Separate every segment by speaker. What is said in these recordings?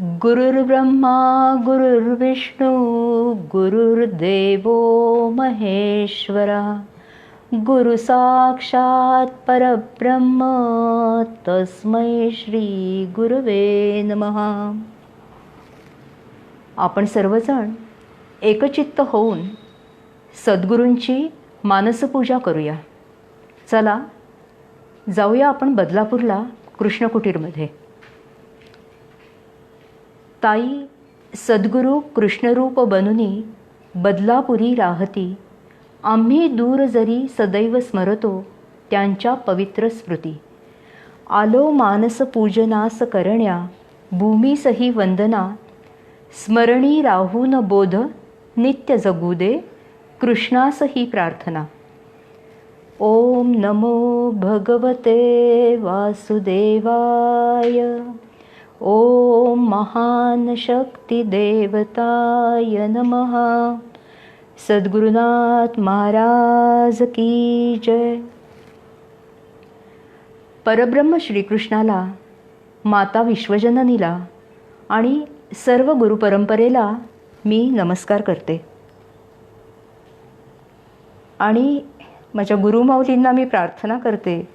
Speaker 1: गुरुर्ब्रह्मा गुरुर्विष्णू गुरुर्देवो महेश्वरा गुरु साक्षात परब्रह्म तस्मै श्री गुरुवे नमः. आपण सर्वजण एकचित्त होऊन सद्गुरूंची मानसपूजा करूया. चला जाऊया आपण बदलापूरला कृष्णकुटीरमध्ये. ताई सद्गुरू कृष्णरूप बनुनी बदलापुरी राहती. आम्ही दूर जरी सदैव स्मरतो त्यांच्या पवित्र स्मृती. आलो मानस पूजनास करण्या भूमीसही वंदना. स्मरणी राहून बोध नित्य जगू दे कृष्णास ही प्रार्थना. ओम नमो भगवते वासुदेवाय. ओम महान शक्ती देवताय नमः. सद्गुरुनाथ महाराज की जय. परब्रह्म श्रीकृष्णाला, माता विश्वजननीला आणि सर्व गुरुपरंपरेला मी नमस्कार करते. आणि माझ्या गुरुमाऊलींना मी प्रार्थना करते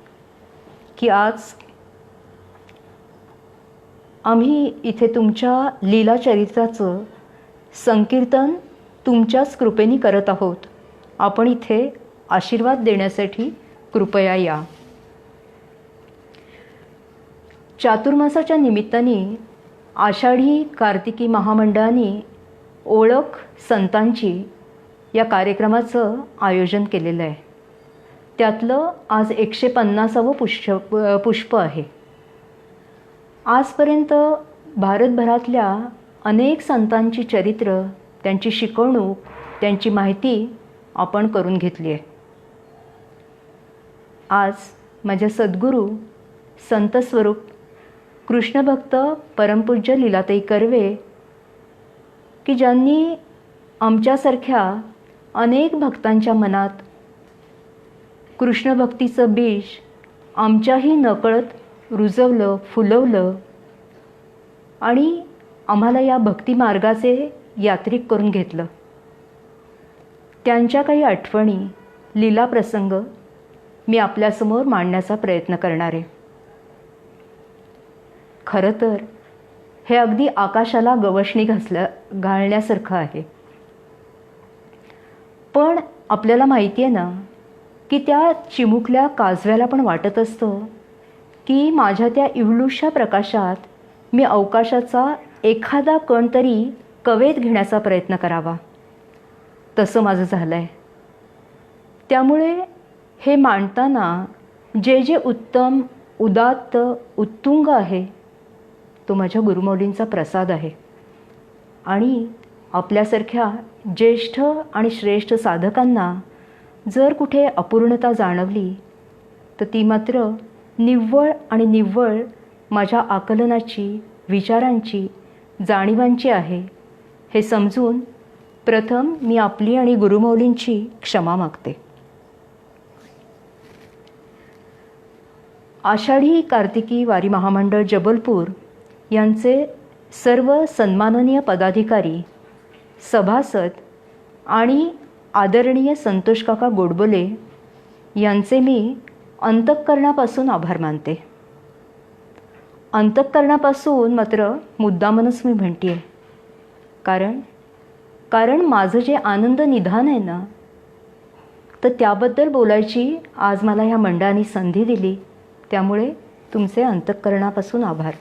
Speaker 1: की आज आम्ही इथे तुमच्या लीला चरित्राचं संकीर्तन तुमच्याच कृपेने करत आहोत. आपण इथे आशीर्वाद देण्यासाठी कृपया या. चातुर्मासाच्या निमित्ताने आषाढी कार्तिकी महामंडळाने ओळख संतांची या कार्यक्रमाचं आयोजन केलेलं आहे. त्यातलं आज 150वं पुष्प आहे. आजपर्यंत भारतभरातल्या अनेक संतांची चरित्र, त्यांची शिकवणूक, त्यांची माहिती आपण करून घेतली आहे. आज माझ्या सद्गुरू संतस्वरूप कृष्णभक्त परमपूज्य लीलाताई कर्वे, की ज्यांनी आमच्यासारख्या अनेक भक्तांच्या मनात कृष्णभक्तीचं बीज आमच्याही नकळत रुजवलं, फुलवलं आणि आम्हाला या भक्तिमार्गाचे यात्रिक करून घेतलं. त्यांच्या काही आठवणी, लीला प्रसंग मी आपल्यासमोर मांडण्याचा प्रयत्न करणार आहे. खरं तर हे अगदी आकाशाला गवसणी घालण्यासारखं आहे. पण आपल्याला माहिती आहे ना की त्या चिमुकल्या काजव्याला पण वाटत असतं की माझ्या त्या इवलूशा प्रकाशात मी अवकाशाचा एखादा कण तरी कवेत घेण्याचा प्रयत्न करावा. तसं माझं झालं आहे. त्यामुळे हे मांडताना जे जे उत्तम, उदात्त, उत्तुंग आहे तो माझ्या गुरुमौलींचा प्रसाद आहे. आणि आपल्यासारख्या ज्येष्ठ आणि श्रेष्ठ साधकांना जर कुठे अपूर्णता जाणवली तर ती मात्र निव्वळ आणि निव्वळ माझ्या आकलनाची, विचारांची, जाणीवांची आहे हे समजून प्रथम मी आपली आणि गुरुमौलींची क्षमा मागते. आषाढी कार्तिकी वारी महामंडळ जबलपूर यांचे सर्व सन्माननीय पदाधिकारी, सभासद आणि आदरणीय संतोष काका गोडबोले यांचे मी अंतःकरणापासून आभार मानते. अंतःकरणापासून मात्र मुद्दामनच मी म्हणते आहे. कारण माझं जे आनंद निधान आहे ना, तर त्याबद्दल बोलायची आज मला ह्या मंडळाने संधी दिली. त्यामुळे तुमचे अंतःकरणापासून आभार.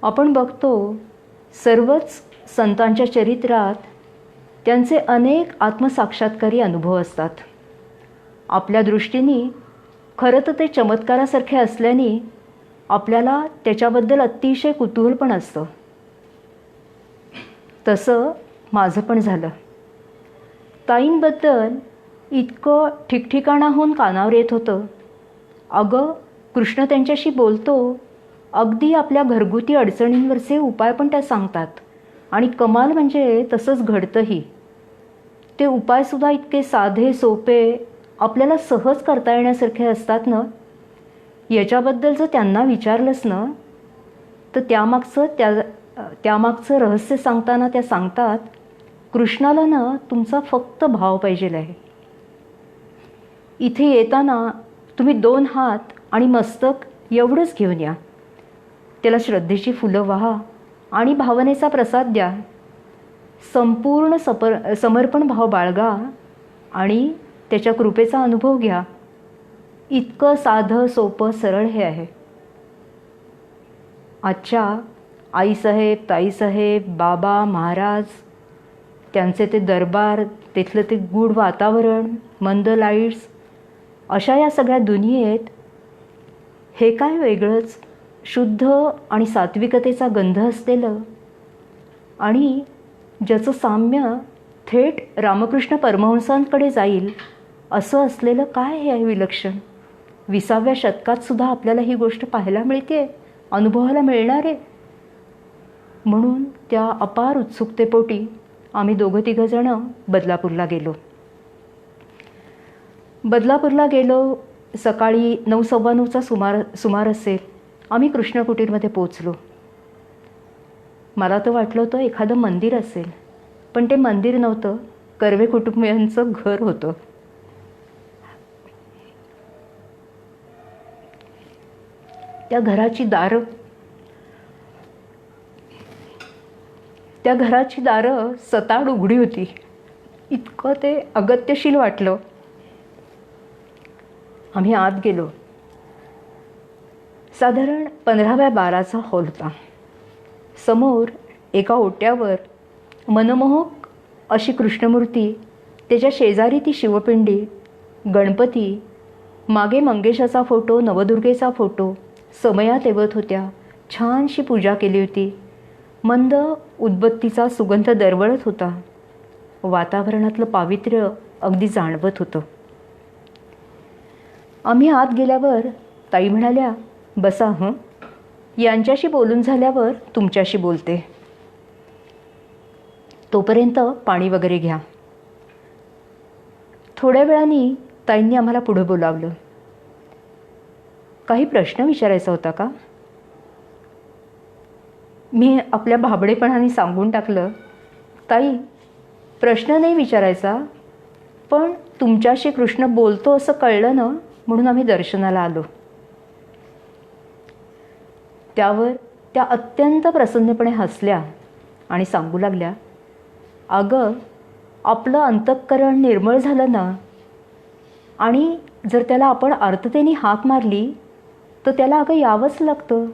Speaker 1: आपण बघतो सर्वच संतांच्या चरित्रात त्यांचे अनेक आत्मसाक्षात्कारी अनुभव असतात. आपल्या दृष्टीने खरं तर ते चमत्कारासारखे असल्याने आपल्याला त्याच्याबद्दल अतिशय कुतूहल पण असतं. तसं माझं पण झालं. ताईंबद्दल इतकं ठिकठिकाणाहून कानावर येत होतं. अगं, कृष्ण त्यांच्याशी बोलतो, अगदी आपल्या घरगुती अडचणींवरचे उपाय पण त्या सांगतात. आणि कमाल म्हणजे तसंच घडतंही. ते उपायसुद्धा इतके साधे सोपे, आपल्याला सहज करता येण्यासारखे असतात ना, याच्याबद्दल जर त्यांना विचारलंच ना, तर त्यामागचं रहस्य सांगताना त्या सांगतात, कृष्णाला ना तुमचा फक्त भाव पाहिजे आहे. इथे येताना तुम्ही 2 हात आणि मस्तक एवढंच घेऊन या. त्याला श्रद्धेची फुलं वाहा आणि भावनेचा प्रसाद द्या. संपूर्ण समर्पण भाव बाळगा आणि त्याच्या कृपेचा अनुभव घ्या. इतकं साधं सोपं सरळ हे आहे. आजच्या आईसाहेब, ताईसाहेब, बाबा, महाराज, त्यांचे ते दरबार, तिथलं ते गूढ वातावरण, मंद लाईट्स, अशा या सगळ्या दुनियेत हे काय वेगळंच शुद्ध आणि सात्विकतेचा गंध असलेलं आणि ज्याचं साम्य थेट रामकृष्ण परमहंसांकडे जाईल असं असलेलं काय हे आहे विलक्षण. 20व्या शतकात सुद्धा आपल्याला ही गोष्ट पाहायला मिळते, अनुभवायला मिळणार आहे. म्हणून त्या अपार उत्सुकतेपोटी आम्ही 2-3 बदलापूरला गेलो. सकाळी 9:15चा सुमार असेल. आम्ही कृष्णकुटीरमध्ये पोचलो. मला तर वाटलं होतं एखादं मंदिर असेल, पण ते मंदिर नव्हतं, कर्वे कुटुंबियांचं घर होतं. त्या घराची दारं सताड उघडी होती. इतकं ते अगत्यशील वाटलं. आम्ही आत गेलो. साधारण 15x12चा हॉल होता. समोर एका ओट्यावर मनमोहक अशी कृष्णमूर्ती, त्याच्या शेजारी ती शिवपिंडी, गणपती, मागे मंगेशाचा फोटो, नवदुर्गेचा फोटो समया तेवत होत्या. छानशी पूजा केली होती. मंद उदबत्तीचा सुगंध दरवळत होता. वातावरणातलं पावित्र्य अगदी जाणवत होतं. आम्ही आत गेल्यावर ताई म्हणाल्या, बसा, यांच्याशी बोलून झाल्यावर तुमच्याशी बोलते, तोपर्यंत पाणी वगैरे घ्या. थोड्या वेळाने ताईंनी आम्हाला पुढं बोलावलं. काही प्रश्न विचारायचा होता का? मी आपल्या भाबडेपणाने सांगून टाकलं, ताई, प्रश्न नाही विचारायचा, पण तुमच्याशी कृष्ण बोलतो असं कळलं ना, म्हणून आम्ही दर्शनाला आलो. त्यावर त्या अत्यंत प्रसन्नपणे हसल्या आणि सांगू लागल्या, अगं, आपलं अंतःकरण निर्मळ झालं ना, आणि जर त्याला आपण आर्ततेने हाक मारली तर त्याला अगं यावंच लागतं,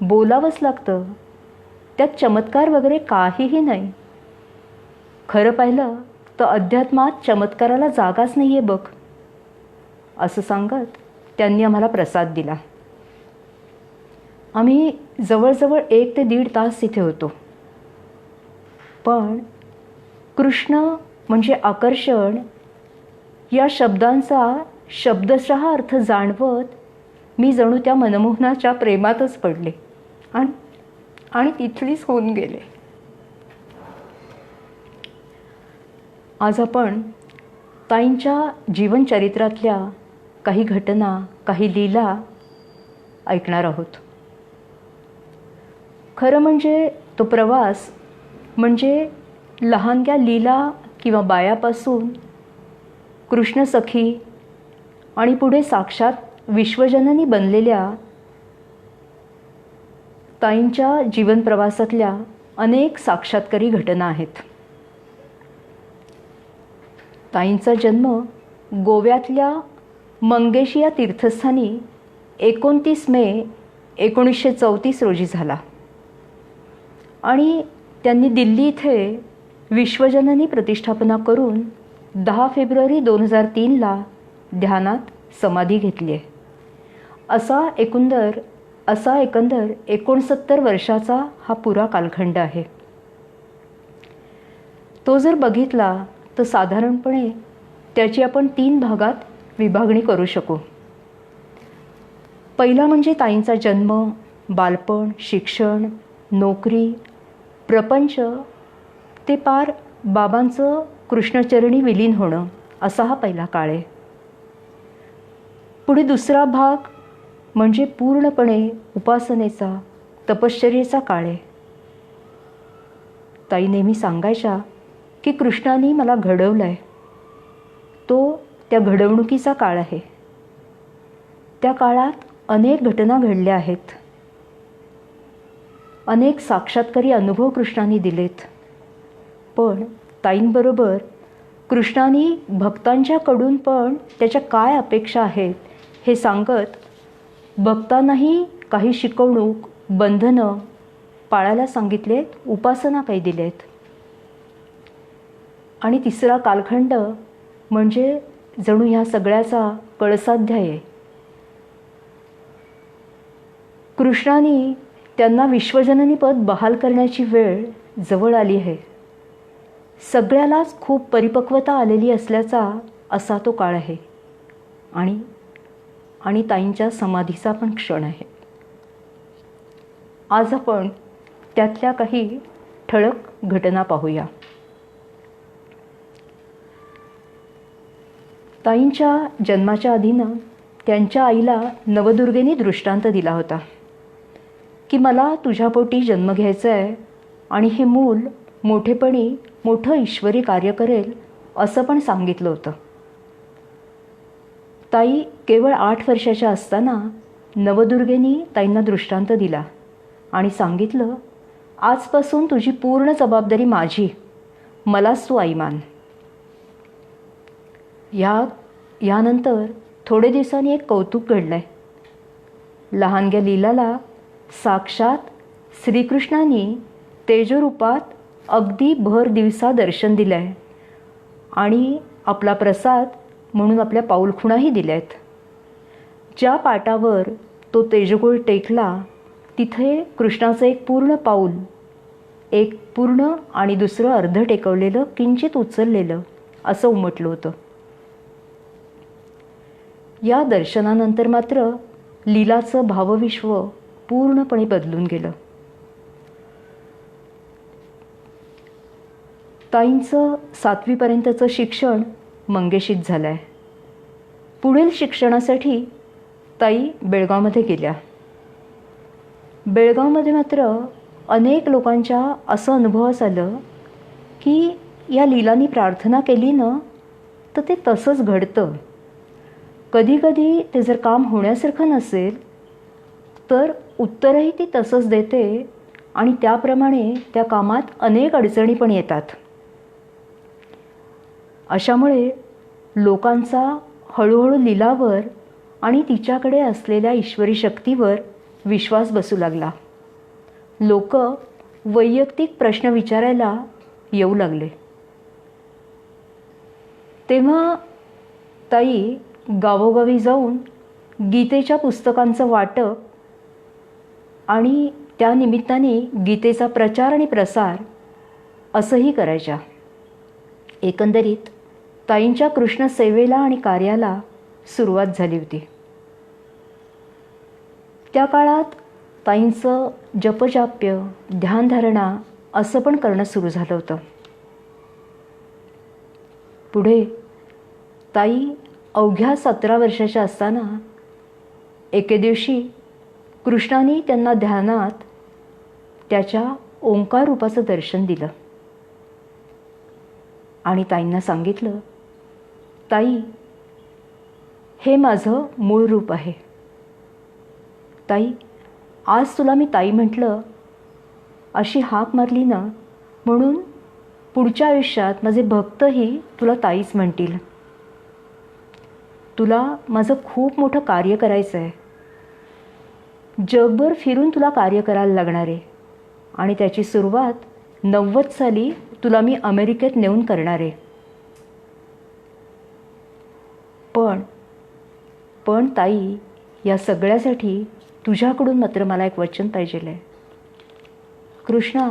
Speaker 1: बोलावंच लागतं. त्यात चमत्कार वगैरे काहीही नाही. खरं पाहिलं तर अध्यात्मात चमत्काराला जागाच नाही आहे बघ, असं सांगत त्यांनी आम्हाला प्रसाद दिला. आम्ही जवळजवळ 1 ते 1.5 तास तिथे होतो. पण कृष्ण म्हणजे आकर्षण या शब्दांचा शब्दशः अर्थ जाणवत मी जणू त्या मनमोहनाच्या प्रेमातच पडले आणि तिथलीच होऊन गेले. आज आपण ताईंच्या जीवनचरित्रातल्या काही घटना, काही लीला ऐकणार आहोत. खरं म्हणजे तो प्रवास म्हणजे लहानग्या लीला किंवा बायापासून कृष्णसखी आणि पुढे साक्षात विश्वजननी बनलेल्या ताईंच्या जीवनप्रवासातल्या अनेक साक्षात्कारी घटना आहेत. ताईंचा जन्म गोव्यातल्या मंगेशी या तीर्थस्थानी 29 मे 1934 रोजी झाला आणि त्यांनी दिल्ली इथे विश्वजननी प्रतिष्ठापना करून 10 फेब्रुवारी 2003ला ध्यानात समाधी घेतली आहे. असा एकंदर 69 वर्षाचा हा पुरा कालखंड आहे. तो जर बघितला तर साधारणपणे त्याची आपण 3 भागात विभागणी करू शकू. पहिला म्हणजे ताईंचा जन्म, बालपण, शिक्षण, नोकरी, प्रपंच ते पार बाबांचं कृष्णचरणी विलीन होणं, असा हा पहिला काळ आहे. पुढे दुसरा भाग म्हणजे पूर्णपणे उपासनेचा, तपश्चर्येचा काळ आहे. ताई नेहमी सांगायच्या की कृष्णाने मला घडवलं आहे. तो त्या घडवणुकीचा काळ आहे. त्या काळात अनेक घटना घडल्या आहेत. अनेक साक्षात्कारी अनुभव कृष्णाने दिलेत. पण ताईंबरोबर कृष्णाने भक्तांच्याकडून पण त्याच्या काय अपेक्षा आहेत हे सांगत भक्तांनाही काही शिकवणूक, बंधनं पाळायला सांगितलेत, उपासना काही दिलेत. आणि तिसरा कालखंड म्हणजे जणू ह्या सगळ्याचा कळसाध्याय आहे. कृष्णाने त्यांना विश्वजननी पद बहाल करण्याची वेळ जवळ आली आहे. सगळ्यालाच खूप परिपक्वता आलेली असल्याचा असा तो काळ आहे. आणि ताईंच्या समाधीचा पण क्षण आहे. आज आपण त्यातल्या काही ठळक घटना पाहूया. ताईंच्या जन्माच्या आधीनं त्यांच्या आईला नवदुर्गेने दृष्टांत दिला होता की मला तुझ्या पोटी जन्म घ्यायचा आहे आणि हे मूल मोठेपणी मोठं ईश्वरी कार्य करेल असं पण सांगितलं होतं. ताई केवळ 8 वर्षाच्या असताना नवदुर्गेनी ताईंना दृष्टांत दिला आणि सांगितलं, आजपासून तुझी पूर्ण जबाबदारी माझी, मलाच तू आई मान. यानंतर थोडे दिवसांनी एक कौतुक घडलं आहे. लहानग्या लीलाला साक्षात श्रीकृष्णांनी तेजरूपात अगदी भर दिवसा दर्शन दिलं आहे आणि आपला प्रसाद म्हणून आपल्या पाऊलखुणाही दिल्या आहेत. ज्या पाटावर तो तेजगोळ टेकला तिथे कृष्णाचं एक पूर्ण पाऊल, एक पूर्ण आणि दुसरं अर्ध टेकवलेलं, किंचित उचललेलं असं उमटलं होतं. या दर्शनानंतर मात्र लीलाचं भावविश्व पूर्णपणे बदलून गेलं. ताईंचं 7वी पर्यंतचं शिक्षण मंगेशीत झालं आहे. पुढील शिक्षणासाठी ताई बेळगावमध्ये गेल्या. बेळगावमध्ये मात्र अनेक लोकांच्या असं अनुभवास आलं की या लीलांनी प्रार्थना केली ना तर ते तसंच घडतं. कधीकधी ते जर काम होण्यासारखं नसेल तर उत्तरही ती तसंच देते आणि त्याप्रमाणे त्या कामात अनेक अडचणी पण येतात. अशामुळे लोकांचा हळूहळू लीलावर आणि तिच्याकडे असलेल्या ईश्वरी शक्तीवर विश्वास बसू लागला. लोक वैयक्तिक प्रश्न विचारायला येऊ लागले. तेव्हा ताई गावोगावी जाऊन गीतेच्या पुस्तकांचं वाटप आणि त्या निमित्ताने गीतेचा प्रचार आणि प्रसार असंही करायच्या. एकंदरीत ताईंच्या कृष्ण सेवेला आणि कार्याला सुरुवात झाली होती. त्या काळात ताईंचं जपजाप्य, ध्यानधारणा असं पण करणं सुरू झालं होतं. पुढे ताई अवघ्या 17 वर्षाच्या असताना एके दिवशी कृष्णाने त्यांना ध्यानात त्याच्या ओंकार रूपाचं दर्शन दिलं आणि ताईंना सांगितलं, ताई हे माझं मूळ रूप आहे. ताई आज तुला मी ताई म्हटलं अशी हाक मारली ना म्हणून पुढच्या आयुष्यात माझे भक्तही तुला ताईच म्हणतील. तुला माझं खूप मोठं कार्य करायचं आहे. जगभर फिरून तुला कार्य करायला लागणार आहे आणि त्याची सुरुवात 90 साली तुला मी अमेरिकेत नेऊन करणार आहे. पण ताई या सगळ्यासाठी तुझ्याकडून मात्र मला एक वचन पाहिजे आहे. कृष्णा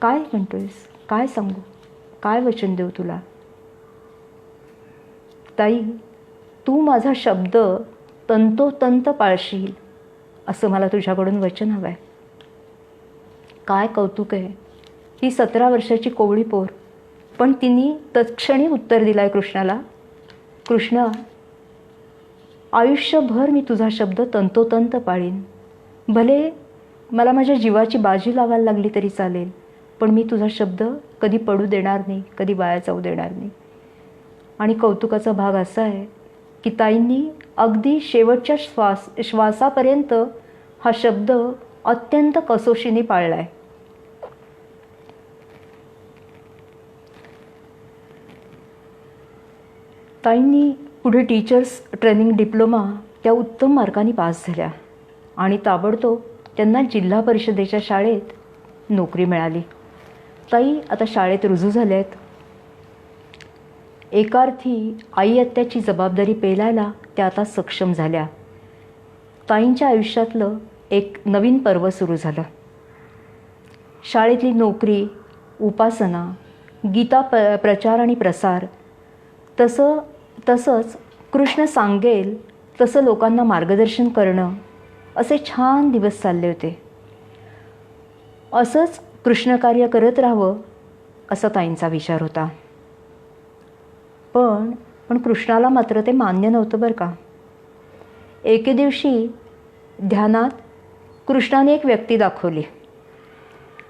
Speaker 1: काय म्हणतोयस, काय सांगू, काय वचन देऊ तुला. ताई तू माझा शब्द तंतोतंत पाळशील असं मला तुझ्याकडून वचन हवं आहे. काय कौतुक आहे. ही 17 वर्षाची कोवळी पोर, पण तिने तत्क्षणी उत्तर दिलं आहे कृष्णाला, कृष्णा आयुष्यभर मी तुझा शब्द तंतोतंत पाळीन. भले मला माझ्या जीवाची बाजी लावायला लागली तरी चालेल, पण मी तुझा शब्द कधी पडू देणार नाही, कधी वाया जाऊ देणार नाही. आणि कौतुकाचा भाग असा आहे की ताईंनी अगदी शेवटच्या श्वासापर्यंत हा शब्द अत्यंत कसोशीने पाळला आहे. ताईंनी पुढे टीचर्स ट्रेनिंग डिप्लोमा त्या उत्तम मार्कांनी पास झाल्या आणि ताबडतोब त्यांना जिल्हा परिषदेच्या शाळेत नोकरी मिळाली. ताई आता शाळेत रुजू झाल्या आहेत. एकार्थी आई आत्याची जबाबदारी पेलायला त्या आता सक्षम झाल्या. ताईंच्या आयुष्यातलं एक नवीन पर्व सुरू झालं. शाळेतली नोकरी, उपासना, गीता प्रचार आणि प्रसार, तसंच कृष्ण सांगेल तसं लोकांना मार्गदर्शन करणं, असे छान दिवस चालले होते. असंच कृष्णकार्य करत राहावं असा ताईंचा विचार होता. पण कृष्णाला मात्र ते मान्य नव्हतं बरं का. एके दिवशी ध्यानात कृष्णाने एक व्यक्ती दाखवली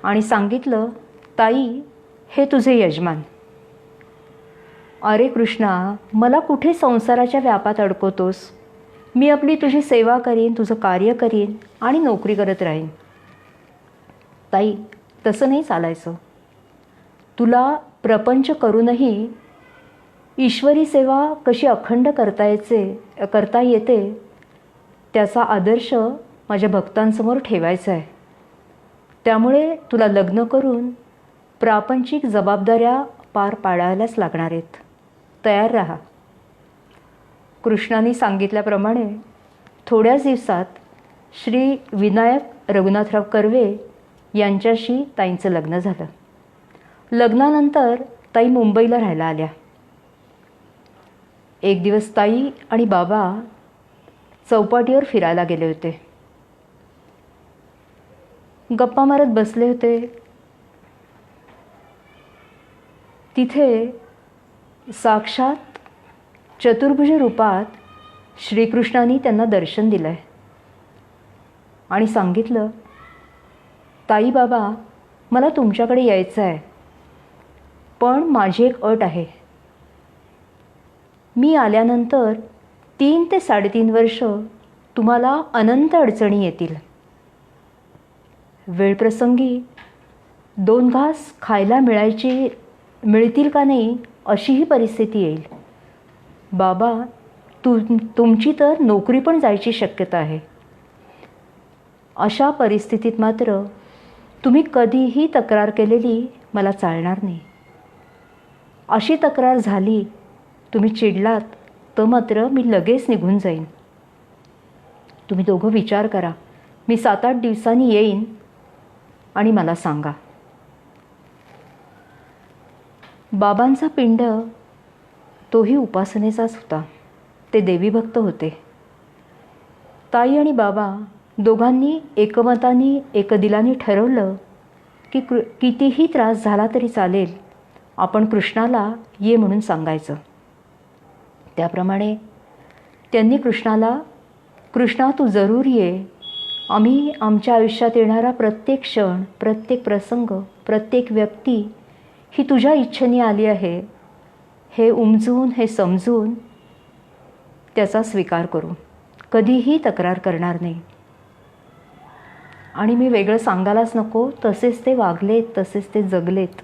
Speaker 1: आणि सांगितलं, ताई हे तुझे यजमान. अरे कृष्णा, मला कुठे संसाराच्या व्यापात अडकवतोस? मी आपली तुझी सेवा करीन, तुझं कार्य करीन आणि नोकरी करत राहीन. ताई तसं नाही चालायचं. तुला प्रपंच करूनही ईश्वरी सेवा कशी अखंड करता येते त्याचा आदर्श माझ्या भक्तांसमोर ठेवायचा आहे. त्यामुळे तुला लग्न करून प्रापंचिक जबाबदाऱ्या पार पाडायलाच लागणार आहेत. तयार राहा. कृष्णाने सांगितल्याप्रमाणे थोड्याच दिवसात श्री विनायक रघुनाथराव कर्वे यांच्याशी ताईंचं लग्न झालं. लग्नानंतर ताई मुंबईला राहायला आल्या. एक दिवस ताई आणि बाबा चौपाटीवर फिरायला गेले होते. गप्पा मारत बसले होते. तिथे साक्षात चतुर्भुज रूपात श्रीकृष्णाने त्यांना दर्शन दिलं आहे आणि सांगितलं, ताई बाबा मला तुमच्याकडे यायचं आहे, पण माझी एक अट आहे. मी आल्यानंतर 3 ते 3.5 वर्ष तुम्हाला अनंत अडचणी येतील. वेळप्रसंगी 2 घास खायला मिळतील का नाही अशीही परिस्थिती येईल. बाबा तुमची तर नोकरी पण जायची शक्यता आहे. अशा परिस्थितीत मात्र तुम्ही कधीही तक्रार केलेली मला चालणार नाही. अशी तक्रार झाली, तुम्ही चिडलात तर मात्र मी लगेच निघून जाईन. तुम्ही दोघं विचार करा. मी 7-8 दिवसांनी येईन आणि मला सांगा. बाबांचा पिंड तोही उपासनेचाच होता. ते देवीभक्त होते. ताई आणि बाबा दोघांनी एकमताने एकदिलाने ठरवलं की कितीही त्रास झाला तरी चालेल, आपण कृष्णाला ये म्हणून सांगायचं. त्याप्रमाणे त्यांनी कृष्णाला, कृष्णा तू जरूर ये. आम्ही आमच्या आयुष्यात येणारा प्रत्येक क्षण, प्रत्येक प्रसंग, प्रत्येक व्यक्ती ही तुझ्या इच्छेने आली आहे हे उमजून, हे समजून त्याचा स्वीकार करू. कधीही तक्रार करणार नाही. आणि मी वेगळं सांगायलाच नको, तसेच ते वागलेत, तसेच ते जगलेत.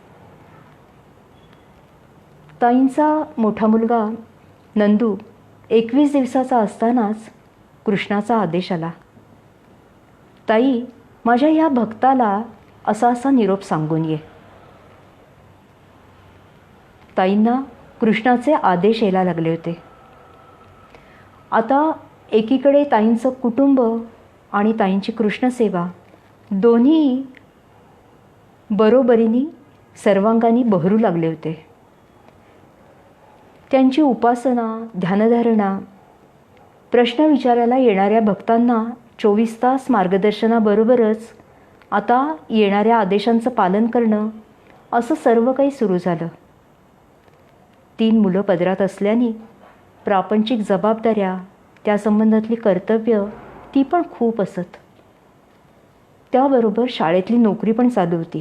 Speaker 1: ताईंचा मोठा मुलगा नंदू 21 दिवसाचा असतानाच कृष्णाचा आदेश आला, ताई माझ्या ह्या भक्ताला असा निरोप सांगून ये. ताईंना कृष्णाचे आदेश यायला लागले होते. आता एकीकडे ताईंचं कुटुंब आणि ताईंची कृष्णसेवा दोन्ही बरोबरीने सर्वांगाने बहरू लागले होते. त्यांची उपासना, ध्यानधारणा, प्रश्न विचारायला येणाऱ्या भक्तांना 24 तास मार्गदर्शनाबरोबरच आता येणाऱ्या आदेशांचं पालन करणं, असं सर्व काही सुरू झालं. 3 मुलं पदरात असल्याने प्रापंचिक जबाबदाऱ्या त्या संबंधातली कर्तव्य ती पण खूप असत. त्याबरोबर शाळेतली नोकरी पण चालू होती.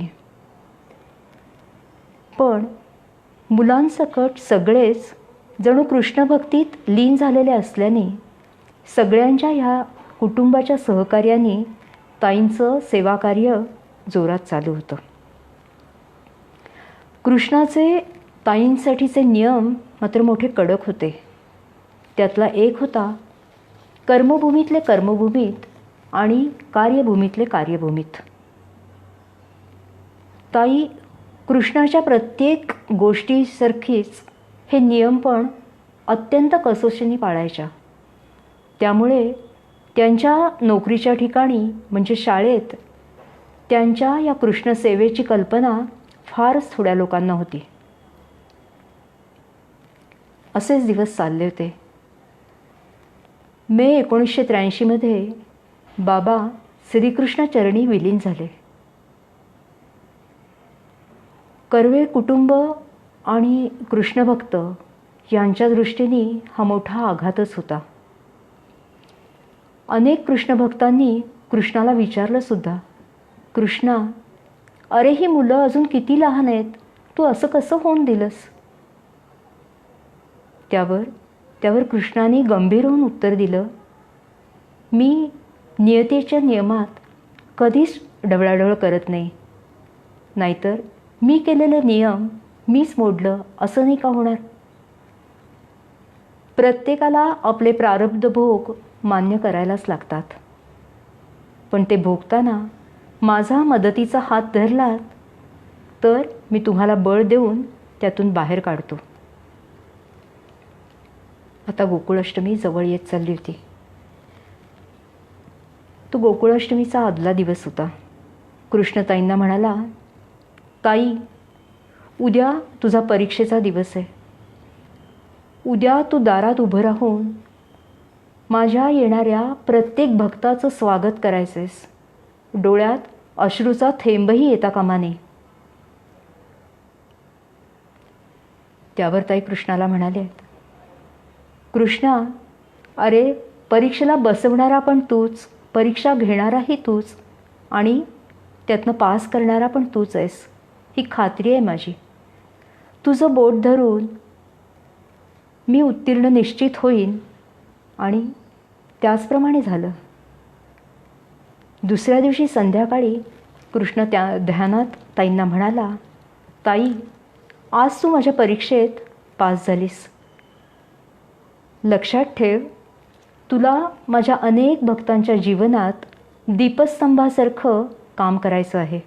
Speaker 1: पण मुलांसकट सगळेच जणू कृष्णभक्तीत लीन झालेले असल्याने सगळ्यांच्या ह्या कुटुंबाच्या सहकार्याने ताईंचं सेवाकार्य जोरात चालू होतं. कृष्णाचे ताईंसाठीचे नियम मात्र मोठे कडक होते. त्यातला एक होता कर्मभूमीतले कर्मभूमीत आणि कार्यभूमीतले कार्यभूमीत. ताई कृष्णाच्या प्रत्येक गोष्टीसारखीच हे नियम पण अत्यंत कसोशीने पाळायच्या. त्यामुळे त्यांच्या नोकरीच्या ठिकाणी म्हणजे शाळेत त्यांच्या या कृष्णसेवेची कल्पना फारच थोड्या लोकांना होती. असेच दिवस चालले होते. मे 1983 बाबा श्रीकृष्णाचरणी विलीन झाले. कर्वे कुटुंब आणि कृष्णभक्त यांच्या दृष्टीने हा मोठा आघातच होता. अनेक कृष्णभक्तांनी कृष्णाला विचारलं सुद्धा, कृष्णा, अरे ही मुलं अजून किती लहान आहेत, तू असं कसं होऊन दिलंस? त्यावर कृष्णाने गंभीर होऊन उत्तर दिलं, मी नियतीच्या नियमात कधीच ढवळाढवळ करत नाही. नाहीतर मी केलेले नियम मीच मोडलं असं नाही का होणार? प्रत्येकाला आपले प्रारब्ध भोग मान्य करायलाच लागतात. पण ते भोगताना माझा मदतीचा हात धरलात तर मी तुम्हाला बळ देऊन त्यातून बाहेर काढतो. आता गोकुळाष्टमी जवळ येत चालली होती. तो गोकुळाष्टमीचा आदला दिवस होता. कृष्णताईंना म्हणाला, ताई, उद्या तुझा परीक्षेचा दिवस आहे. उद्या तू दारात उभं राहून माझ्या येणाऱ्या प्रत्येक भक्ताचं स्वागत करायचंस. डोळ्यात अश्रूचा थेंबही येता कामा नये. त्यावर ताई कृष्णाला म्हणाले, कृष्णा, अरे परीक्षेला बसवणारा पण तूच, परीक्षा घेणाराही तूच आणि त्यातनं पास करणारा पण तूच आहेस, ही खात्री आहे माझी. तुझं बोट धरून मी उत्तीर्ण निश्चित होईन. आणि त्याचप्रमाणे झालं. दुसऱ्या दिवशी संध्याकाळी कृष्ण त्या ध्यानात ताईंना म्हणाला, ताई, आज तू माझ्या परीक्षेत पास झालीस. लक्षात ठेव, तुला माझ्या अनेक भक्तांच्या जीवनात दीपस्तंभासारखं काम करायचं आहे.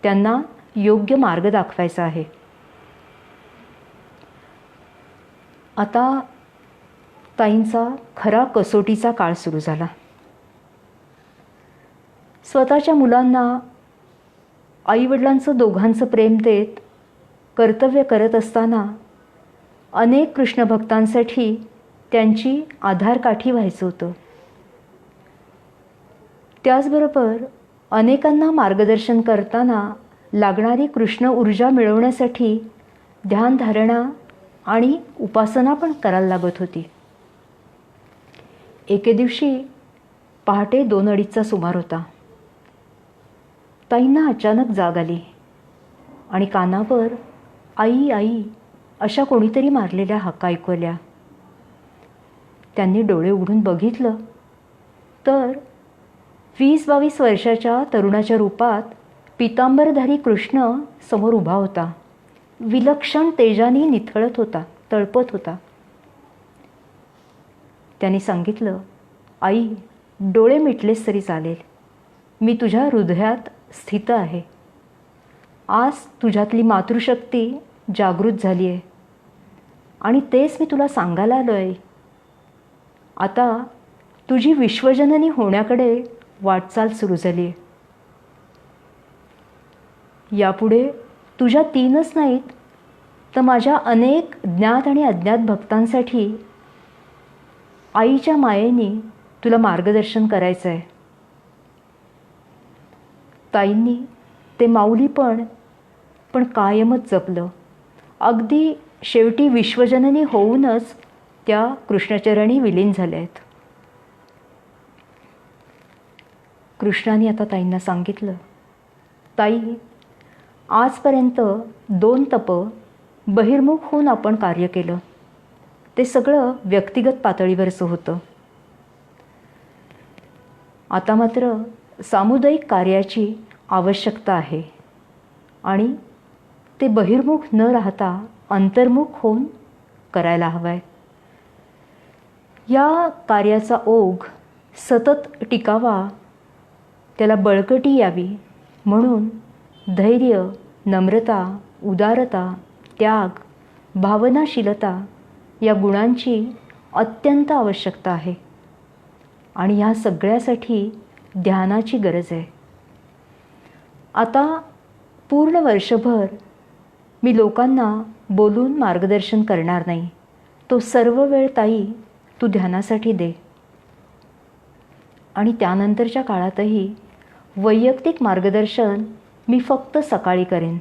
Speaker 1: त्यांना योग्य मार्ग दाखवायचा आहे. आता ताईंचा खरा कसोटीचा काळ सुरू झाला. स्वतःच्या मुलांना आईवडिलांचं दोघांचं प्रेम देत कर्तव्य करत असताना अनेक कृष्णभक्तांसाठी त्यांची आधारकाठी व्हायचं होतं. त्याचबरोबर अनेकांना मार्गदर्शन करताना लागणारी कृष्ण ऊर्जा मिळवण्यासाठी ध्यानधारणा आणि उपासना पण करायला लागत होती. एके दिवशी पहाटे 2:30चा सुमार होता. ताईंना अचानक जाग आली आणि कानावर आई आई अशा कोणीतरी मारलेल्या हाका ऐकू आल्या. त्यांनी डोळे उघडून बघितलं तर 20-22 वर्षाच्या तरुणाच्या रूपात पितांबरधारी कृष्ण समोर उभा होता. विलक्षण तेजाने निथळत होता, तळपत होता. त्यांनी सांगितलं, आई, डोळे मिटलेस तरी चालेल, मी तुझ्या हृदयात स्थित आहे. आज तुझ्यातली मातृशक्ती जागृत झाली आहे आणि तेच मी तुला सांगायला आलो आहे. आता तुझी विश्वजननी होण्याकडे वाटचाल सुरू झाली आहे. यापुढे तुझ्या 3च नाहीत तर माझ्या अनेक ज्ञात आणि अज्ञात भक्तांसाठी आईच्या मायेने तुला मार्गदर्शन करायचं आहे. ताईंनी ते माऊलीपण कायमच जपलं. अगदी शेवटी विश्वजननी होऊनच त्या कृष्णचरणी विलीन झाल्या आहेत. कृष्णाने आता ताईंना सांगितलं, ताई, आजपर्यंत 2 तप बहिर्मुख होऊन आपण कार्य केलं. ते सगळं व्यक्तिगत पातळीवरचं होतं. आता मात्र सामुदायिक कार्याची आवश्यकता आहे आणि ते बहिर्मुख न राहता अंतर्मुख होऊन करायला हवं आहे. या कार्याचा ओघ सतत टिकावा, त्याला बळकटी यावी म्हणून धैर्य, नम्रता, उदारता, त्याग, भावनाशीलता या गुणांची अत्यंत आवश्यकता आहे आणि ह्या सगळ्यासाठी ध्यानाची गरज आहे. आता पूर्ण वर्षभर मी लोकांना बोलून मार्गदर्शन करणार नाही. तो सर्व वेळ ताई तू ध्यानासाठी दे आणि त्यानंतरच्या काळातही वैयक्तिक मार्गदर्शन मी फक्त सकाळी करेन.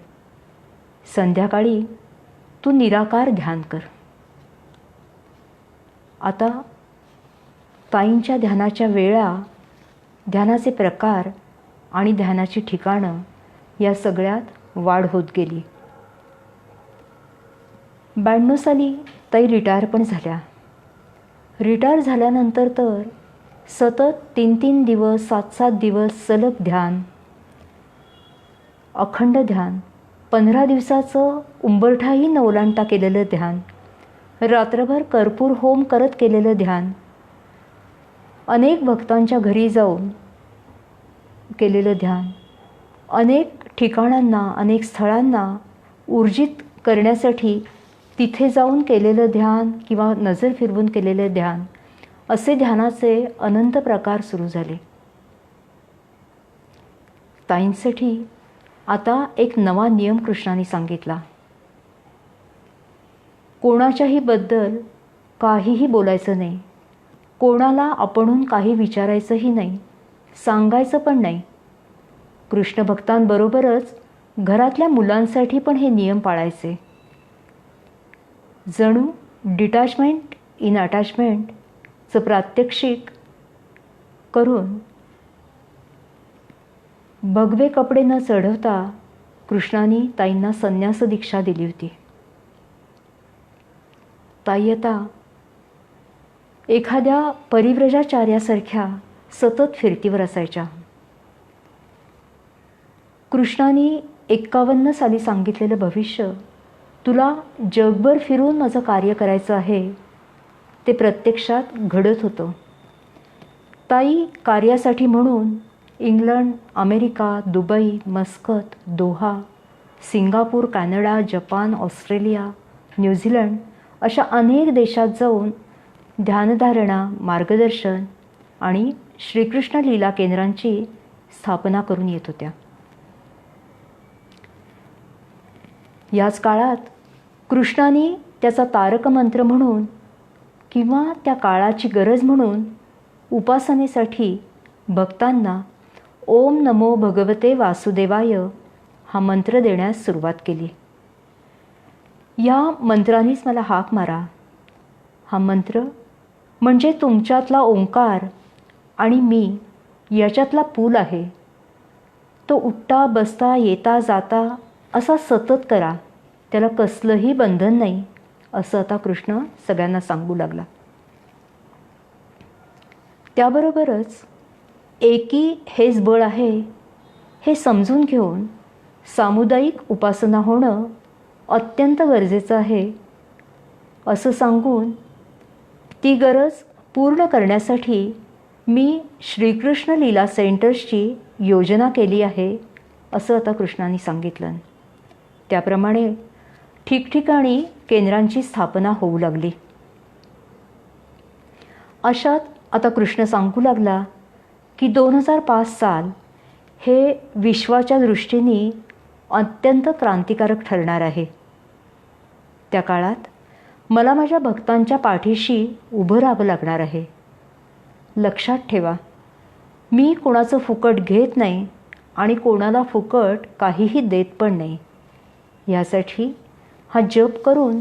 Speaker 1: संध्याकाळी तू निराकार ध्यान कर. आता ताईंच्या ध्यानाच्या वेळा, ध्यानाचे प्रकार आणि ध्यानाची ठिकाणं या सगळ्यात वाढ होत गेली. 92 साली ताई रिटायर पण झाल्या. रिटायर झाल्यानंतर तर सतत 3-3 दिवस, 7-7 दिवस सलग ध्यान, अखंड ध्यान, 15 दिवसाचं उंबरठाही न ओलांडता केलेलं ध्यान, रात्रभर कर्पूर होम करत केलेलं ध्यान, अनेक भक्तांच्या घरी जाऊन केलेलं ध्यान, अनेक ठिकाणांना, अनेक स्थळांना ऊर्जित करण्यासाठी तिथे जाऊन केलेलं ध्यान किंवा नजर फिरवून केलेलं ध्यान, असे ध्यानाचे अनंत प्रकार सुरू झाले. ताईंसाठी आता एक नवा नियम कृष्णाने सांगितला. कोणाच्याही बद्दल काहीही बोलायचं नाही, कोणाला आपणहून काही विचारायचंही नाही, सांगायचं पण नाही. कृष्ण भक्तांबरोबरच घरातल्या मुलांसाठी पण हे नियम पाळायचे. जणू डिटॅचमेंट इन अटॅचमेंटचं प्रात्यक्षिक करून भगवे कपडे न चढवता कृष्णाने ताईंना संन्यास दीक्षा दिली होती. ताई आता एखाद्या परिव्रजाचार्यासारख्या सतत फिरतीवर असायच्या. कृष्णाने 51 साली सांगितलेलं भविष्य, तुला जगभर फिरून माझं कार्य करायचं आहे, ते प्रत्यक्षात घडत होतं. ताई कार्यासाठी म्हणून England, America, Dubai, Muscat, Doha, Singapore, Canada, Japan, Australia, New Zealand अशा अनेक देशात जाऊन ध्यानधारणा, मार्गदर्शन आणि श्रीकृष्ण लीला केंद्रांची स्थापना करून येत होत्या. याच काळात कृष्णाने त्याचा तारक मंत्र म्हणून किंवा त्या काळाची गरज म्हणून उपासनेसाठी भक्तांना ओम नमो भगवते वासुदेवाय हा मंत्र देण्यास सुरुवात केली. या मंत्रानेच मला हाक मारा. हा मंत्र म्हणजे तुमच्यातला ओंकार आणि मी याच्यातला पूल आहे. तो उठता बसता येता जाता असा सतत करा, त्याला कसलंही बंधन नाही, असं आता कृष्ण सगळ्यांना सांगू लागला. त्याबरोबरच एकी हेच बळ आहे हे समजून घेऊन सामुदायिक उपासना होणं अत्यंत गरजेचं आहे, असं सांगून ती गरज पूर्ण करण्यासाठी मी श्रीकृष्ण लीला सेंटर्सची योजना केली आहे, असं आता कृष्णाने सांगितलं. त्याप्रमाणे ठिकठिकाणी केंद्रांची स्थापना होऊ लागली. अशात आता कृष्ण सांगू लागला की 2005 साल हे विश्वाच्या दृष्टीने अत्यंत क्रांतिकारक ठरणार आहे. त्या काळात मला माझ्या भक्तांच्या पाठीशी उभं राहावं लागणार आहे. लक्षात ठेवा, मी कोणाचं फुकट घेत नाही आणि कोणाला फुकट काहीही देत पण नाही. यासाठी हा जप करून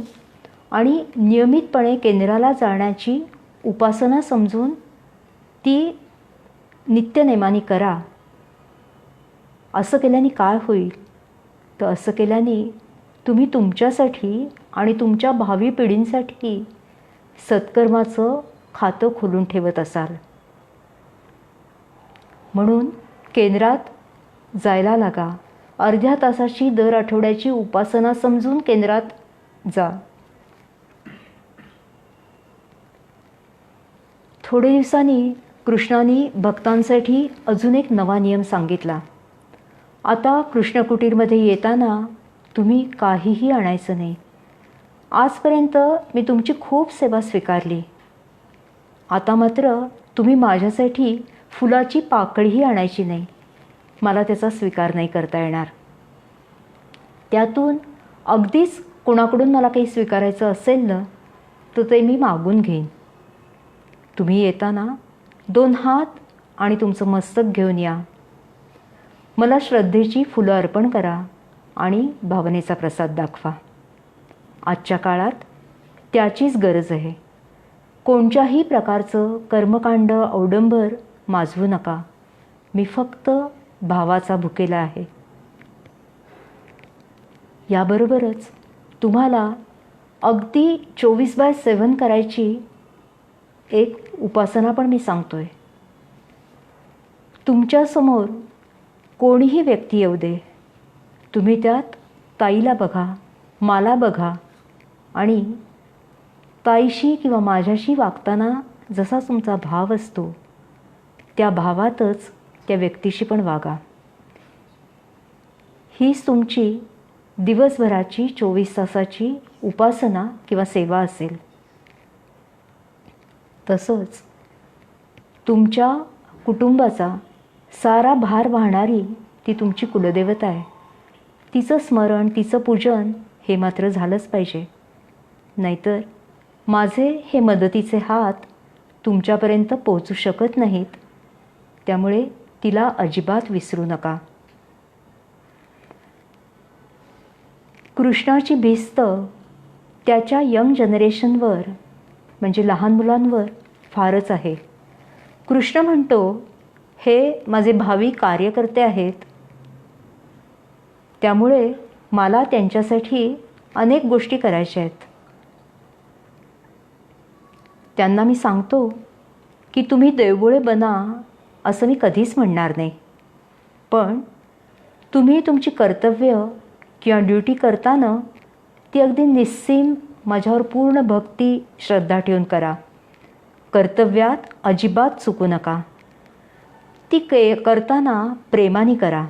Speaker 1: आणि नियमितपणे केंद्राला जाण्याची उपासना समजून ती नित्यनेमाने करा. असं केल्याने काय होईल? तर असं केल्याने तुम्ही तुमच्यासाठी आणि तुमच्या भावी पिढींसाठी सत्कर्माचं खातं खोलून ठेवत असाल. म्हणून केंद्रात जायला लागा. अर्ध्या तासाची दर आठवड्याची उपासना समजून केंद्रात जा. थोडे दिवसांनी कृष्णाने भक्तांसाठी अजून एक नवा नियम सांगितला. आता कृष्णकुटीरमध्ये येताना तुम्ही काहीही आणायचं नाही. आजपर्यंत मी तुमची खूप सेवा स्वीकारली. आता मात्र तुम्ही माझ्यासाठी फुलाची पाकळीही आणायची नाही. मला त्याचा स्वीकार नाही करता येणार. त्यातून अगदीच कोणाकडून मला काही स्वीकारायचं असेल ना, तर ते मी मागून घेईन. तुम्ही येताना 2 हात आणि तुमचं मस्तक घेऊन या. मला श्रद्धेची फुलं अर्पण करा आणि भावनेचा प्रसाद दाखवा. आजच्या काळात त्याचीच गरज आहे. कोणत्याही प्रकारचं कर्मकांड अवडंबर माजवू नका. मी फक्त भावाचा भुकेला आहे. याबरोबरच तुम्हाला अगदी 24/7 करायची एक उपासना पण मी सांगतोय. तुमच्यासमोर कोणीही व्यक्ती येऊ दे, तुम्ही त्यात ताईला बघा, मला बघा आणि ताईशी किंवा माझ्याशी वागताना जसा तुमचा भाव असतो त्या भावातच त्या व्यक्तीशी पण वागा. हीच तुमची दिवसभराची 24 तासाची उपासना किंवा सेवा असेल. तसंच तुमच्या कुटुंबाचा सारा भार वाहणारी ती तुमची कुलदेवता आहे. तिचं स्मरण, तिचं पूजन हे मात्र झालंच पाहिजे. नाहीतर माझे हे मदतीचे हात तुमच्यापर्यंत पोहोचू शकत नाहीत. त्यामुळे तिला अजिबात विसरू नका. कृष्णाची भिस्त त्याच्या यंग जनरेशनवर म्हणजे लहान मुलांवर फारच आहे. कृष्ण म्हणतो, हे माझे भावी कार्यकर्ते आहेत. त्यामुळे मला त्यांच्यासाठी अनेक गोष्टी करायच्या आहेत. त्यांना मी सांगतो की तुम्ही देवभोळे बना असं मी कधीच म्हणणार नाही. पण तुम्ही तुमची कर्तव्य किंवा ड्युटी करताना ती अगदी निस्सीम माझ्यावर पूर्ण भक्ती श्रद्धा ठेवून करा. कर्तव्यात अजिबात चुकू नका. ती करताना प्रेमाने करा.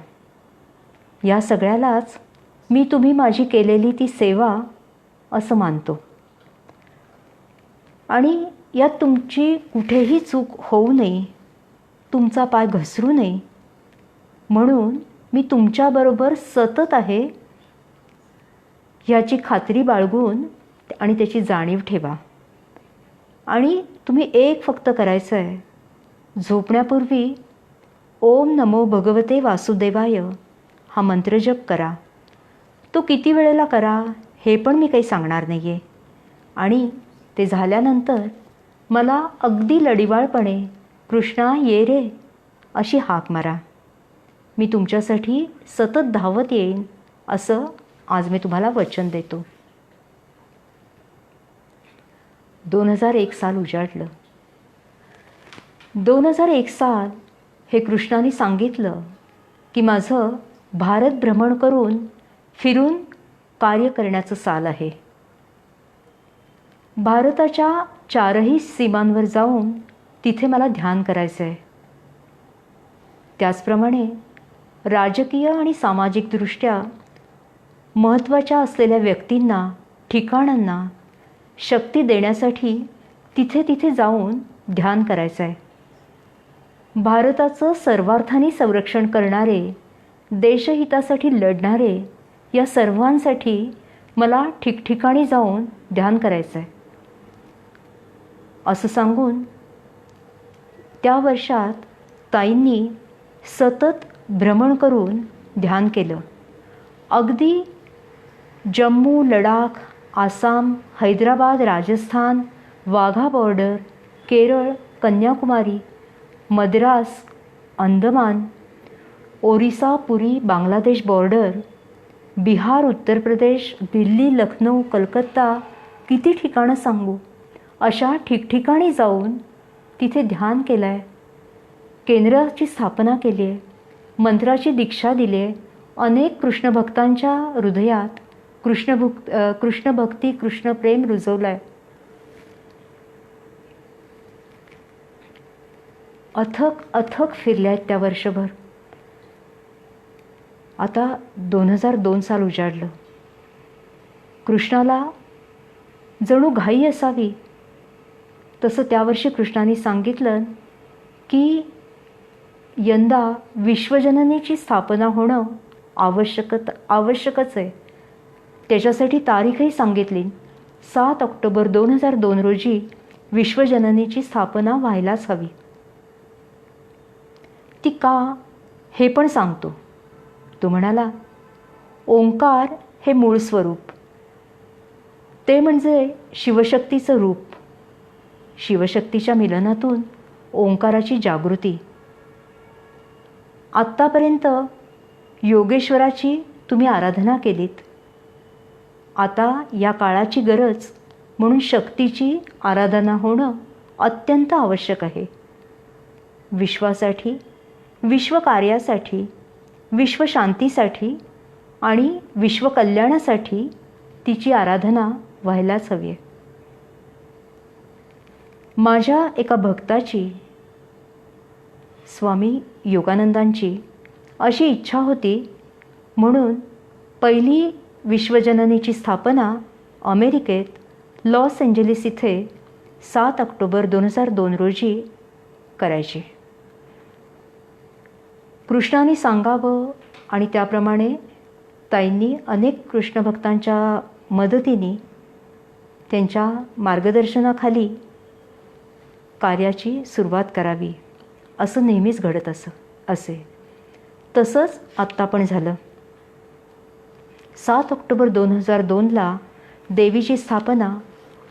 Speaker 1: या सगळ्यालाच मी तुम्ही माझी केलेली ती सेवा असं मानतो. आणि यात तुमची कुठेही चूक होऊ नये, तुमचा पाय घसरू नये म्हणून मी तुमच्याबरोबर सतत आहे ह्याची खात्री बाळगून आणि त्याची जाणीव ठेवा. आणि तुम्ही एक फक्त करायचं आहे, झोपण्यापूर्वी ओम नमो भगवते वासुदेवाय हा मंत्रजप करा. तो किती वेळेला करा हे पण मी काही सांगणार नाही आहे. आणि ते झाल्यानंतर मला अगदी लढिवाळपणे कृष्णा ये रे अशी हाक मारा. मी तुमच्यासाठी सतत धावत येईन असं आज मी तुम्हाला वचन देतो. 2001 साल उजाडलं. 2001 साल हे कृष्णाने सांगितलं की माझं भारत भ्रमण करून फिरून कार्य करण्याचं साल आहे. भारताच्या 4ही सीमांवर जाऊन तिथे मला ध्यान करायचं आहे. त्याचप्रमाणे राजकीय आणि सामाजिकदृष्ट्या महत्त्वाच्या असलेल्या व्यक्तींना, ठिकाणांना शक्ती देण्यासाठी तिथे तिथे जाऊन ध्यान करायचं आहे. भारताचं सर्वार्थाने संरक्षण करणारे, देशहितासाठी लढणारे या सर्वांसाठी मला ठिकठिकाणी जाऊन ध्यान करायचं आहे असं सांगून त्या वर्षात ताईंनी सतत भ्रमण करून ध्यान केलं. अगदी जम्मू, लडाख, आसाम, हैदराबाद, राजस्थान, वाघा बॉर्डर, केरळ, कन्याकुमारी, मद्रास, अंदमान, ओरिसा, पुरी, बांगलादेश बॉर्डर, बिहार, उत्तर प्रदेश, दिल्ली, लखनौ, कलकत्ता, किती ठिकाणं सांगू. अशा ठिकठिकाणी जाऊन तिथे ध्यान केलं आहे, केंद्राची स्थापना केली आहे, मंत्राची दीक्षा दिली आहे. अनेक कृष्णभक्तांच्या हृदयात कृष्णभक्ती, कृष्णप्रेम रुजवलं आहे. अथक अथक फिरल्या आहेत त्या वर्षभर. आता 2002 साल उजाडलं. कृष्णाला जणू घाई असावी तसं त्या वर्षी कृष्णाने सांगितलं की यंदा विश्वजननीची स्थापना होणं आवश्यकच आहे. त्याच्यासाठी तारीखही सांगितली. 7 ऑक्टोबर 2002 रोजी विश्वजननीची स्थापना व्हायलाच हवी. ती का हे पण सांगतो. तो म्हणाला, ओंकार हे मूळ स्वरूप, ते म्हणजे शिवशक्तीचं रूप. शिवशक्तीच्या मिलनातून ओंकाराची जागृती. आत्तापर्यंत योगेश्वराची तुम्ही आराधना केलीत. आता या काळाची गरज म्हणून शक्तीची आराधना होणं अत्यंत आवश्यक आहे. विश्वासाठी, विश्वकार्यासाठी, विश्वशांतीसाठी आणि विश्वकल्याणासाठी तिची आराधना व्हायलाच हवी आहे. माझ्या एका भक्ताची, स्वामी योगानंदांची अशी इच्छा होती म्हणून पहिली विश्वजननीची स्थापना अमेरिकेत लॉस एंजेलिस इथे 7 ऑक्टोबर 2002 रोजी करायची. कृष्णाने सांगावं आणि त्याप्रमाणे ताईंनी अनेक कृष्णभक्तांच्या मदतीने, त्यांच्या मार्गदर्शनाखाली कार्याची सुरुवात करावी असं नेहमीच घडत असे. तसंच आत्ता पण झालं. 7 ऑक्टोबर 2002ला देवीची स्थापना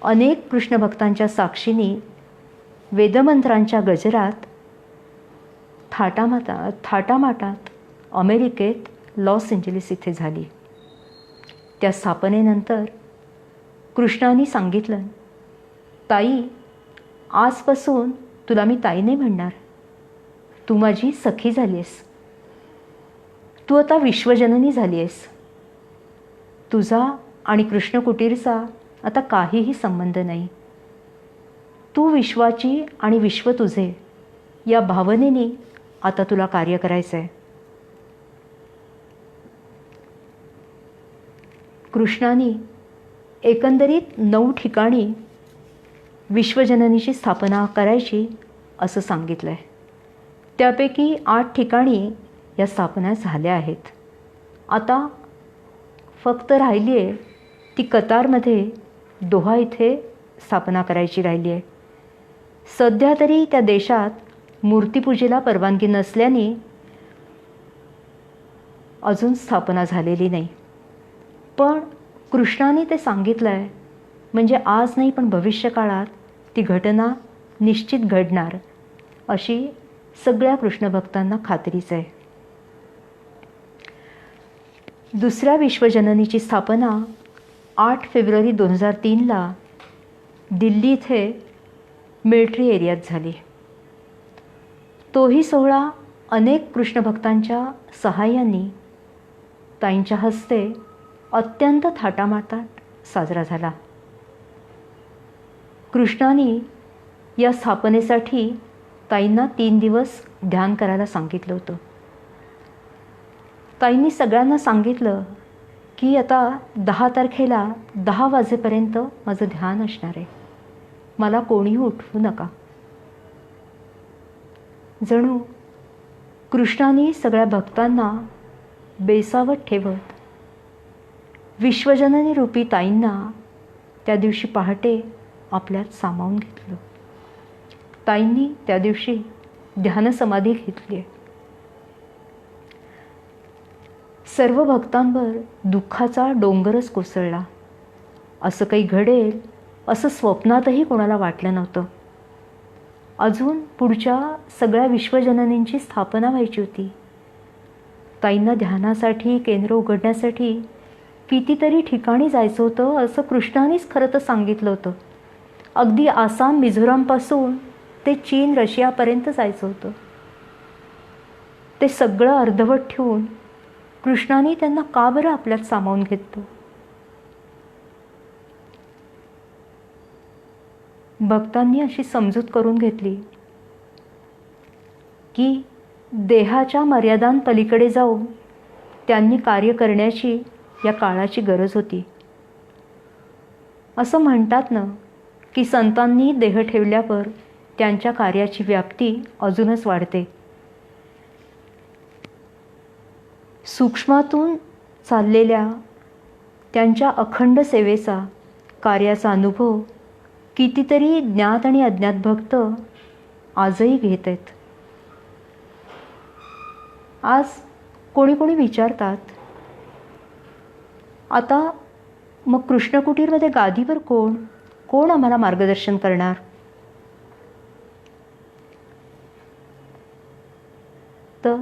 Speaker 1: अनेक कृष्णभक्तांच्या साक्षीने वेदमंत्रांच्या गजरात थाटामाटात अमेरिकेत लॉस एंजेलिस इथे झाली. त्या स्थापनेनंतर कृष्णाने सांगितलं, ताई, आजपासून तुला मी ताई नाही म्हणणार, तू माझी सखी झाली आहेस. तू आता विश्वजननी झाली आहेस. तुझा आणि कृष्णकुटीरचा आता काहीही संबंध नाही. तू विश्वाची आणि विश्व तुझे या भावनेने आता तुला कार्य करायचं आहे. कृष्णाने एकंदरीत 9 ठिकाणी विश्वजननीची स्थापना करायची असं सांगितलं आहे. त्यापैकी 8 ठिकाणी या स्थापना झाल्या आहेत. आता फक्त राहिली आहे ती कतारमध्ये दोहा इथे स्थापना करायची राहिली आहे. सध्या तरी त्या देशात मूर्तिपूजेला परवानगी नसल्याने अजून स्थापना झालेली नाही. पण कृष्णाने ते सांगितलं आहे म्हणजे आज नाही पण भविष्यकाळात ती घटना निश्चित घडणार अशी सगळ्या कृष्णभक्तांना खात्रीच आहे. दुसऱ्या विश्वजननीची स्थापना 8 फेब्रुवारी 2003ला दिल्ली इथे मिलिटरी एरियात झाली. तोही सोहळा अनेक कृष्णभक्तांच्या सहाय्याने ताईंच्या हस्ते अत्यंत थाटामाटात साजरा झाला. कृष्णाने या स्थापनेसाठी ताईंना 3 दिवस ध्यान करायला सांगितलं होतं. ताईंनी सगळ्यांना सांगितलं की आता 10 तारखेला 10 वाजेपर्यंत माझं ध्यान असणार आहे, मला कोणीही उठवू नका. जणू कृष्णाने सगळ्या भक्तांना बेसावत ठेवत विश्वजननी रूपी ताईंना त्या दिवशी पहाटे आपल्यात सामावून घेतलं. ताईंनी त्या दिवशी ध्यानसमाधी घेतली. सर्व भक्तांवर दुःखाचा डोंगरच कोसळला. असं काही घडेल असं स्वप्नातही कोणाला वाटलं नव्हतं. अजून पुढच्या सगळ्या विश्वजननींची स्थापना व्हायची होती. ताईंना ध्यानासाठी केंद्र उघडण्यासाठी कितीतरी ठिकाणी जायचं होतं असं कृष्णानेच खरं तर सांगितलं होतं. अगदी आसाम मिझोरामपासून ते चीन रशियापर्यंत जायचं होतं. ते सगळं अर्धवट ठेवून कृष्णाने त्यांना का बरं आपल्यात सामावून घेतलं? भक्तांनी अशी समजूत करून घेतली की देहाच्या मर्यादांपलीकडे जाऊन त्यांनी कार्य करण्याची या काळाची गरज होती. असं म्हणतात ना की संतांनी देह ठेवल्यावर त्यांच्या कार्याची व्याप्ती अजूनच वाढते. सूक्ष्मातून चाललेल्या त्यांच्या अखंड सेवेचा कार्याचा अनुभव कितीतरी ज्ञात आणि अज्ञात भक्त आजही घेत आहेत. आज कोणी कोणी विचारतात, आता मग कृष्णकुटीरमध्ये गादीवर कोण आम्हाला मार्गदर्शन करणार? तर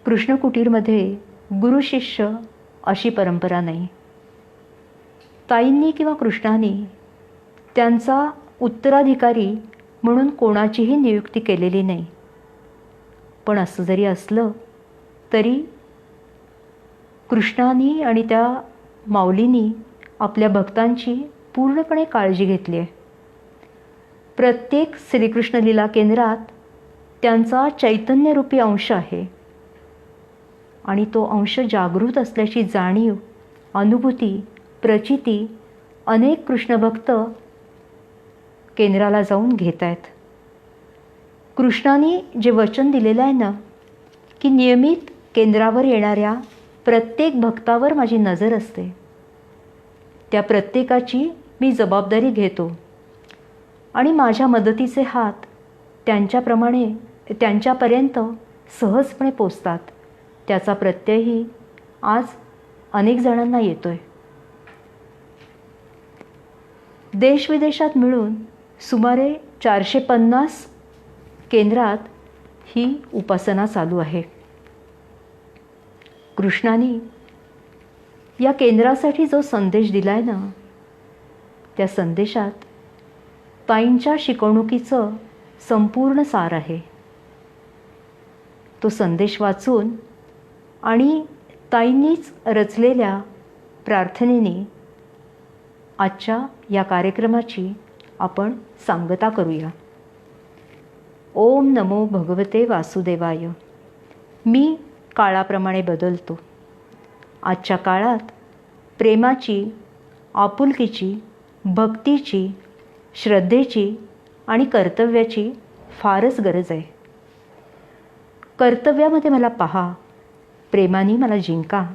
Speaker 1: कृष्णकुटीरमध्ये गुरु शिष्य अशी परंपरा नाही. ताईंनी किंवा कृष्णाने त्यांचा उत्तराधिकारी म्हणून कोणाचीही नियुक्ती केलेली नाही. पण असं जरी असलं तरी कृष्णानी आणि त्या माऊलींनी आपल्या भक्तांची पूर्णपणे काळजी घेतली आहे. प्रत्येक श्रीकृष्ण लीला केंद्रात त्यांचा चैतन्यरूपी अंश आहे आणि तो अंश जागृत असल्याची जाणीव, अनुभूती, प्रचिती अनेक कृष्णभक्त केंद्राला जाऊन घेत आहेत. कृष्णाने जे वचन दिलेलं आहे ना की नियमित केंद्रावर येणाऱ्या प्रत्येक भक्तावर माझी नजर असते, त्या प्रत्येकाची मी जबाबदारी घेतो आणि माझ्या मदतीचे हात त्यांच्यापर्यंत सहजपणे पोचतात, त्याचा प्रत्ययही आज अनेक जणांना येतोय. देशविदेशात मिळून सुमारे 450 केंद्रात ही उपासना चालू आहे. कृष्णाने या केंद्रासाठी जो संदेश दिलाय ना, त्या संदेशात ताईंच्या शिकवणुकीचं संपूर्ण सार आहे. तो संदेश वाचून आणि ताईंनीच रचलेल्या प्रार्थनेने आजच्या या कार्यक्रमाची आपण सांगता करूया. ओम नमो भगवते वासुदेवाय. मी काळाप्रमाणे बदलतो. आजच्या काळात प्रेमाची, आपुलकीची, भक्तीची, श्रद्धेची आणि कर्तव्याची फारच गरज आहे. कर्तव्यामध्ये मला पहा, प्रेमाने मला जिंका,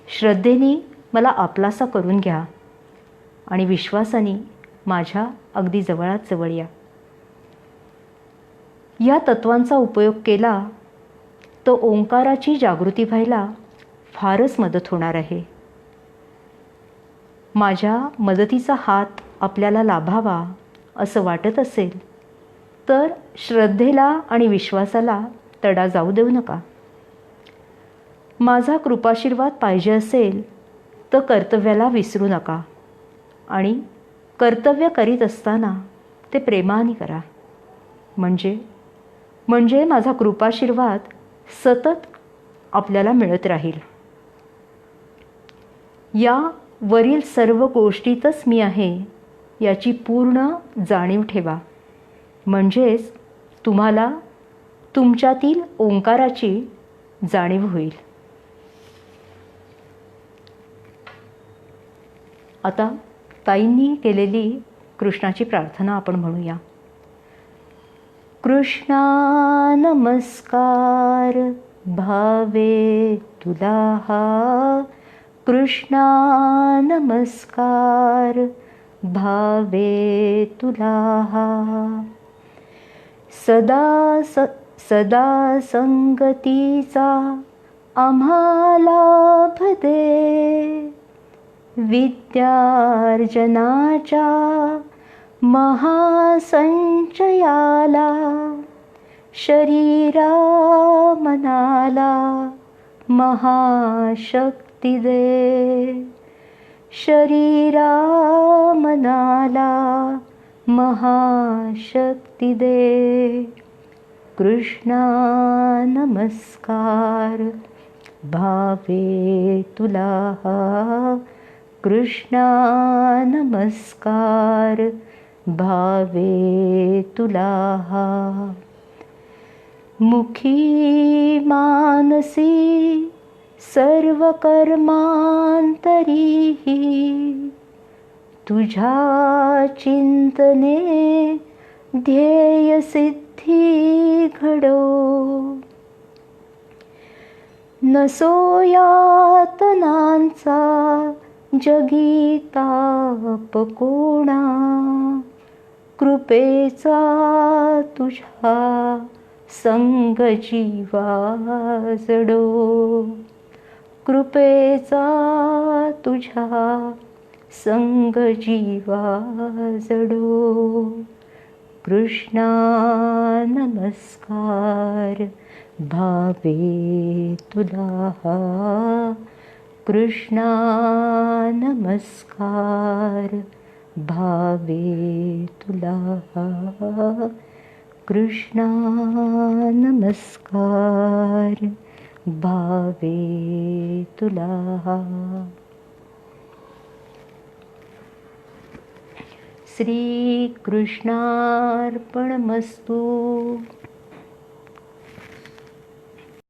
Speaker 1: श्रद्धेने मला आपलासा करून घ्या आणि विश्वासाने माझ्या अगदी जवळात जवळ या. या तत्वांचा उपयोग केला तर ओंकाराची जागृती व्हायला फारच मदत होणार आहे. माझ्या मदतीचा हात आपल्याला लाभावा असं वाटत असेल तर श्रद्धेला आणि विश्वासाला तडा जाऊ देऊ नका. माझा कृपाशीर्वाद पाहिजे असेल तर कर्तव्याला विसरू नका आणि कर्तव्य करीत असताना ते प्रेमाने करा. म्हणजे माझा कृपाशीर्वाद सतत आपल्याला मिळत राहील. या वरील सर्व गोष्टीतच मी आहे याची पूर्ण जाणीव ठेवा. म्हणजेच तुम्हाला तुमच्यातील ओंकाराची जाणीव होईल. आता ताईंनी केलेली कृष्णाची प्रार्थना आपण म्हणूया. कृष्णा नमस्कार भावे तुला हा, कृष्णा नमस्कार भावे तुला हा. सदा संगतीचा आम्हाला लाभ दे, विद्यार्जनाच्या महासंचयाला शरीरा मनाला महाशक्ती दे. शरीरा मनाला महाशक्ती दे. कृष्णा नमस्कार भावे तुला हा. कृष्णा नमस्कार भावे तुला हा. मुखी मानसी सर्व कर्मांतरीही तुझ्या चिंतने ध्येय सिद्धी घडो. नसो यातनांचा जगी ताप कोणा. कृपेचा तुझ्या संग जीवा जडो. कृपेचा तुझ्या संग जीवा जडो. कृष्णा नमस्कार भावे तुला हा. कृष्णा नमस्कार भावे तुला हा. कृष्णा नमस्कार भावे तुला हा. श्री कृष्णार्पणमस्तु.